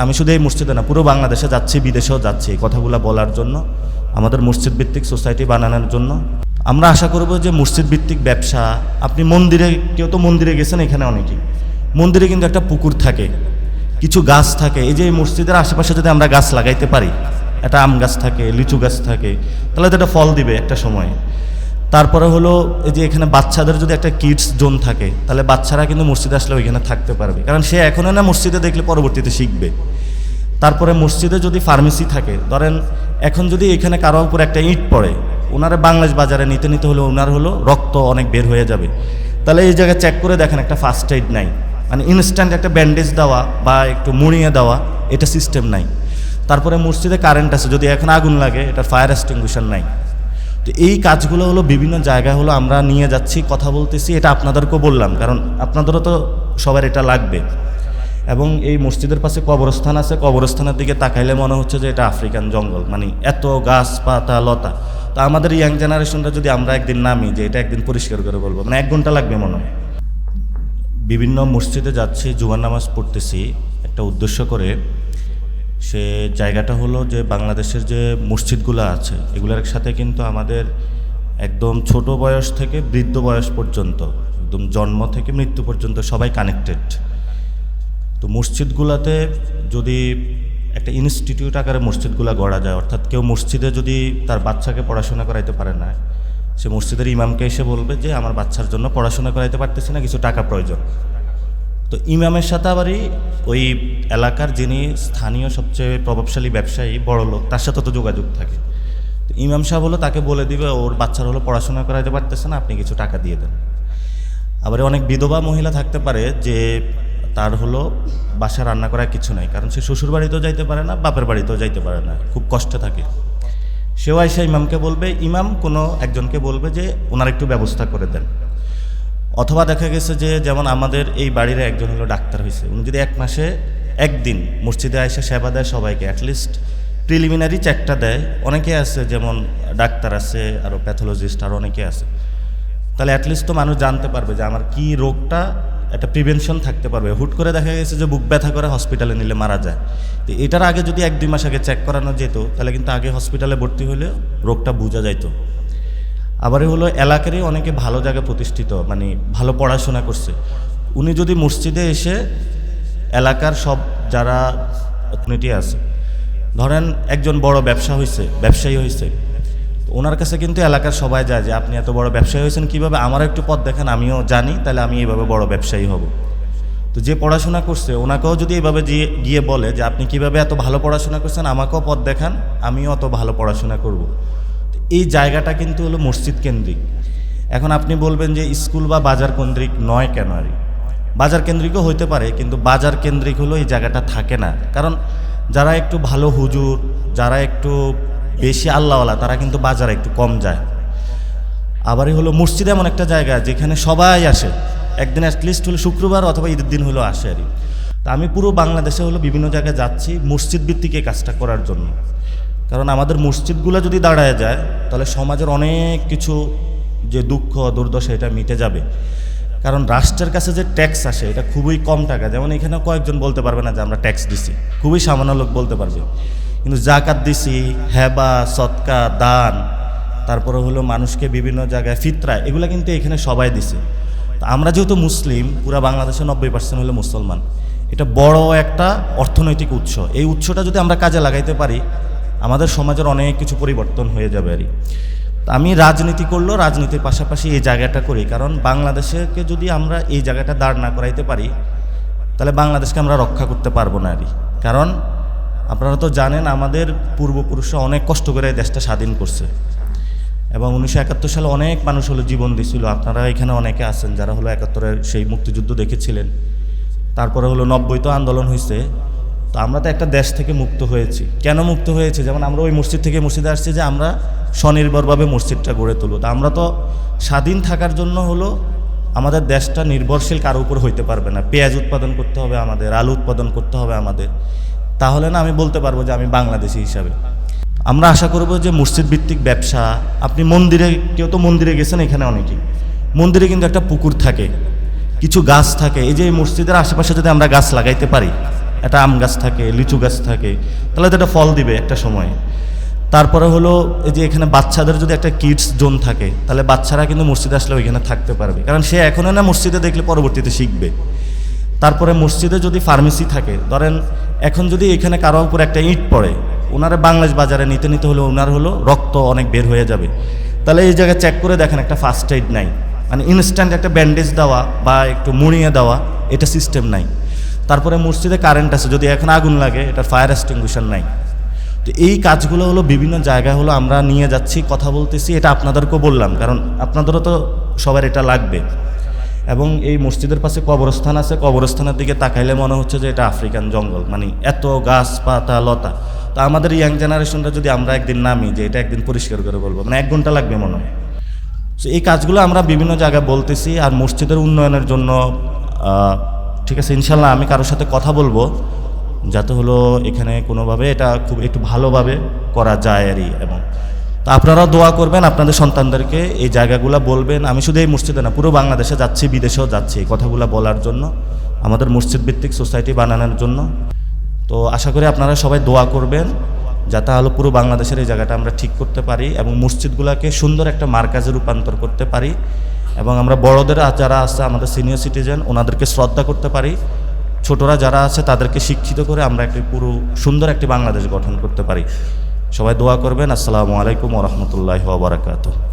আমি শুধু এই মসজিদে না, পুরো বাংলাদেশে যাচ্ছি, বিদেশেও যাচ্ছি এই কথাগুলো বলার জন্য, আমাদের মসজিদ ভিত্তিক সোসাইটি বানানোর জন্য। আমরা আশা করব যে মসজিদ ভিত্তিক ব্যবসা, আপনি মন্দিরে, কেউ তো মন্দিরে গেছেন, এখানে অনেকেই মন্দিরে কিন্তু একটা পুকুর থাকে, কিছু গাছ থাকে। এই যে এই মসজিদের আশেপাশে যদি আমরা গাছ লাগাইতে পারি, একটা আম গাছ থাকে, লিচু গাছ থাকে, তাহলে তো এটা ফল দিবে একটা সময়। তারপরে হলো এই যে এখানে বাচ্চাদের যদি একটা কিডস জোন থাকে, তাহলে বাচ্চারা কিন্তু মসজিদে আসলে ওইখানে থাকতে পারবে, কারণ সে এখনও না মসজিদে দেখলে পরবর্তীতে শিখবে। তারপরে মসজিদে যদি ফার্মেসি থাকে, ধরেন এখন যদি এখানে কারো উপর একটা ইট পড়ে, ওনারা বাংলাদেশ বাজারে নিতে নিতে হলে ওনার হলো রক্ত অনেক বের হয়ে যাবে, তাহলে এই জায়গায় চেক করে দেখেন একটা ফার্স্ট এইড নাই, মানে ইনস্ট্যান্ট একটা ব্যান্ডেজ দেওয়া বা একটু মুড়িয়ে দেওয়া, এটা সিস্টেম নাই। তারপরে মসজিদে কারেন্ট আছে, যদি এখন আগুন লাগে এটা ফায়ার এক্সটিংগুইশার নাই। তো এই কাজগুলো হলো বিভিন্ন জায়গায় হলো আমরা নিয়ে যাচ্ছি, কথা বলতেছি, এটা আপনাদেরকেও বললাম, কারণ আপনাদেরও তো সবার এটা লাগবে। এবং এই মসজিদের পাশে কবরস্থান আছে, কবরস্থানের দিকে তাকাইলে মনে হচ্ছে যে এটা আফ্রিকান জঙ্গল, মানে এত গাছপাতা লতা। তো আমাদের ইয়াং জেনারেশনটা যদি আমরা একদিন নামি যে এটা একদিন পরিষ্কার করে বলবো, মানে 1 ঘন্টা লাগবে মনে হয়। বিভিন্ন মসজিদে যাচ্ছি, জুমার নামাজ পড়তেছি একটা উদ্দেশ্য করে। সে জায়গাটা হলো যে বাংলাদেশের যে মসজিদগুলো আছে এগুলোর সাথে কিন্তু আমাদের একদম ছোট বয়স থেকে বৃদ্ধ বয়স পর্যন্ত, একদম জন্ম থেকে মৃত্যু পর্যন্ত সবাই কানেক্টেড। তো মসজিদগুলোতে যদি একটা ইনস্টিটিউট আকারে মসজিদগুলো গড়া যায়, অর্থাৎ কেউ মসজিদে যদি তার বাচ্চাকে পড়াশোনা করাইতে পারে না, সে মসজিদের ইমামকে এসে বলবে যে আমার বাচ্চার জন্য পড়াশোনা করাইতে পারতেছি না, কিছু টাকা প্রয়োজন। তো ইমামের সাথে আবারই ওই এলাকার যিনি স্থানীয় সবচেয়ে প্রভাবশালী ব্যবসায়ী, বড় লোক, তার সাথে তো যোগাযোগ থাকে। তো ইমাম সাহেব হলো তাকে বলে দিবে ওর বাচ্চার হলো পড়াশোনা করাইতে পারতেছে না, আপনি কিছু টাকা দিয়ে দেন। আবার অনেক বিধবা মহিলা থাকতে পারে যে তার হলো বাসা রান্না করার কিছু নাই, কারণ সে শ্বশুর বাড়িতেও যাইতে পারে না, বাপের বাড়িতেও যাইতে পারে না, খুব কষ্টে থাকে। সেও আইসা ইমামকে বলবে, ইমাম কোনো একজনকে বলবে যে ওনার একটু ব্যবস্থা করে দেন। অথবা দেখা গেছে যে যেমন আমাদের এই বাড়ির একজন হলো ডাক্তার হয়েছে, উনি যদি 1 মাসে 1 দিন মসজিদে আইসা সেবা দেয় সবাইকে, অ্যাটলিস্ট প্রিলিমিনারি চেকটা দেয়, অনেকে আছে যেমন ডাক্তার আছে, আরও প্যাথোলজিস্ট আরও অনেকে আছে, তাহলে অ্যাটলিস্ট তো মানুষ জানতে পারবে যে আমার কি রোগটা, একটা প্রিভেনশন থাকতে পারবে। হুট করে দেখা গেছে যে বুক ব্যথা করে হসপিটালে নিলে মারা যায়, তো এটার আগে যদি 1-2 মাস আগে চেক করানো যেত, তাহলে কিন্তু আগে হসপিটালে ভর্তি হলে রোগটা বোঝা যাইত। আবার হলো এলাকারই অনেকে ভালো জায়গায় প্রতিষ্ঠিত, মানে ভালো পড়াশোনা করছে, উনি যদি মসজিদে এসে এলাকার সব যারা কমিটি আছে, ধরেন একজন বড় ব্যবসায়ী হয়েছে, ওনার কাছে কিন্তু এলাকার সবাই যায় যে আপনি এত বড় ব্যবসায়ী হয়েছেন কীভাবে, আমারও একটু পথ দেখান, আমিও জানি, তাহলে আমি এইভাবে বড় ব্যবসায়ী হব। তো যে পড়াশোনা করছে ওনাকেও যদি এইভাবে গিয়ে বলে যে আপনি কিভাবে এত ভালো পড়াশোনা করছেন, আমাকেও পথ দেখান, আমিও অত ভালো পড়াশোনা করব। এই জায়গাটা কিন্তু হলো মসজিদ কেন্দ্রিক। এখন আপনি বলবেন যে স্কুল বা বাজার কেন্দ্রিক নয় কেন? আর বাজার কেন্দ্রিকও হইতে পারে, কিন্তু বাজার কেন্দ্রিক হলো এই জায়গাটা থাকে না, কারণ যারা একটু ভালো হুজুর, যারা একটু বেশি আল্লাহওয়ালা, তারা কিন্তু বাজারে একটু কম যায়। আবারই হলো মসজিদ এমন একটা জায়গা যেখানে সবাই আসে, একদিন অ্যাটলিস্ট হলো শুক্রবার অথবা ঈদের দিন হলো আসে আর। তা আমি পুরো বাংলাদেশে হলো বিভিন্ন জায়গায় যাচ্ছি মসজিদ ভিত্তিক এই কাজটা করার জন্য, কারণ আমাদের মসজিদগুলো যদি দাঁড়ায় যায় তাহলে সমাজের অনেক কিছু যে দুঃখ দুর্দশা এটা মিটে যাবে। কারণ রাষ্ট্রের কাছে যে ট্যাক্স আসে এটা খুবই কম টাকা, যেমন এখানে কয়েকজন বলতে পারবে না যে আমরা ট্যাক্স দিছি, খুবই সামান্য লোক বলতে পারবে, কিন্তু জাকাত দিছি, হেবা, সদকা, দান, তারপরে হলো মানুষকে বিভিন্ন জায়গায় ফিতরা, এগুলো কিন্তু এখানে সবাই দিছে। তো আমরা যেহেতু মুসলিম, পুরা বাংলাদেশে 90% হলো মুসলমান, এটা বড় একটা অর্থনৈতিক উৎস। এই উৎসটা যদি আমরা কাজে লাগাইতে পারি, আমাদের সমাজের অনেক কিছু পরিবর্তন হয়ে যাবে আর। আমি রাজনীতি করলেও রাজনীতির পাশাপাশি এই জায়গাটা করি, কারণ বাংলাদেশকে যদি আমরা এই জায়গাটা দাঁড় না করাইতে পারি, তাহলে বাংলাদেশকে আমরা রক্ষা করতে পারবো না আর। কারণ আপনারা তো জানেন আমাদের পূর্বপুরুষরা অনেক কষ্ট করে দেশটা স্বাধীন করছে, এবং 1971 সালে অনেক মানুষ হলো জীবন দিয়েছিল। আপনারা এখানে অনেকে আছেন যারা হলো 71-এর সেই মুক্তিযুদ্ধ দেখেছিলেন। তারপরে হলো 90 তো আন্দোলন হয়েছে। তো আমরা তো একটা দেশ থেকে মুক্ত হয়েছি। কেন মুক্ত হয়েছে? যেমন আমরা ওই মসজিদ থেকে মসজিদে আসছি যে আমরা স্বনির্ভরভাবে মসজিদটা গড়ে তুলব। তা আমরা তো স্বাধীন থাকার জন্য হলো আমাদের দেশটা নির্ভরশীল কারো উপর হইতে পারবে না। পেঁয়াজ উৎপাদন করতে হবে আমাদের, আলু উৎপাদন করতে হবে আমাদের, তাহলে না আমি বলতে পারবো যে আমি বাংলাদেশি হিসাবে। আমরা আশা করব যে মসজিদ ভিত্তিক ব্যবসা, আপনি মন্দিরে, কেউ তো মন্দিরে গেছেন, এখানে অনেকেই মন্দিরে কিন্তু একটা পুকুর থাকে, কিছু গাছ থাকে। এই যে এই মসজিদের আশেপাশে যদি আমরা গাছ লাগাইতে পারি, একটা আম গাছ থাকে, লিচু গাছ থাকে, তাহলে তো এটা ফল দিবে একটা সময়। তারপরে হলো এই যে এখানে বাচ্চাদের যদি একটা কিডস জোন থাকে, তাহলে বাচ্চারা কিন্তু মসজিদে আসলে ওইখানে থাকতে পারবে, কারণ সে এখনও না মসজিদে দেখলে পরবর্তীতে শিখবে। তারপরে মসজিদে যদি ফার্মেসি থাকে, ধরেন এখন যদি এখানে কারো উপর একটা ইট পড়ে, ওনারা বাংলাদেশ বাজারে নিতে নিতে হলে ওনার হলো রক্ত অনেক বের হয়ে যাবে, তাহলে এই জায়গায় চেক করে দেখেন একটা ফার্স্ট এইড নাই, মানে ইনস্ট্যান্ট একটা ব্যান্ডেজ দেওয়া বা একটু মুড়িয়ে দেওয়া, এটা সিস্টেম নাই। তারপরে মসজিদে কারেন্ট আছে, যদি এখন আগুন লাগে এটা ফায়ার এক্সটিংগুইশার নাই। তো এই কাজগুলো হলো বিভিন্ন জায়গায় হলো আমরা নিয়ে যাচ্ছি, কথা বলতেছি, এটা আপনাদেরকেও বললাম, কারণ আপনাদেরও তো সবার এটা লাগবে। এবং এই মসজিদের পাশে কবরস্থান আছে, কবরস্থানের দিকে তাকাইলে মনে হচ্ছে যে এটা আফ্রিকান জঙ্গল, মানে এত গাছপাতা লতা। তা আমাদের ইয়াং জেনারেশনটা যদি আমরা একদিন নামি যে এটা একদিন পরিষ্কার করে বলবো, মানে 1 ঘন্টা লাগবে মনে হয়। তো এই কাজগুলো আমরা বিভিন্ন জায়গায় বলতেছি। আর মসজিদের উন্নয়নের জন্য ঠিক আছে, ইনশাল্লাহ আমি কারোর সাথে কথা বলবো যাতে হলো এখানে কোনোভাবে এটা খুব একটু ভালোভাবে করা যায় আরই। এবং তো আপনারাও দোয়া করবেন, আপনাদের সন্তানদেরকে এই জায়গাগুলো বলবেন। আমি শুধু এই মসজিদে না, পুরো বাংলাদেশে যাচ্ছি, বিদেশেও যাচ্ছি এই কথাগুলো বলার জন্য, আমাদের মসজিদ ভিত্তিক সোসাইটি বানানোর জন্য। তো আশা করি আপনারা সবাই দোয়া করবেন যাতে হলো পুরো বাংলাদেশের এই জায়গাটা আমরা ঠিক করতে পারি এবং মসজিদগুলোকে সুন্দর একটা মার্কাজে রূপান্তর করতে পারি, এবং আমরা বড়দের যারা আছে আমাদের সিনিয়র সিটিজেন ওনাদেরকে শ্রদ্ধা করতে পারি, ছোটরা যারা আছে তাদেরকে শিক্ষিত করে আমরা একটি পুরো সুন্দর একটি বাংলাদেশ গঠন করতে পারি। সবাই দোয়া করবেন। আসসালামু আলাইকুম ওয়া রাহমাতুল্লাহি ওয়া বারাকাতুহু।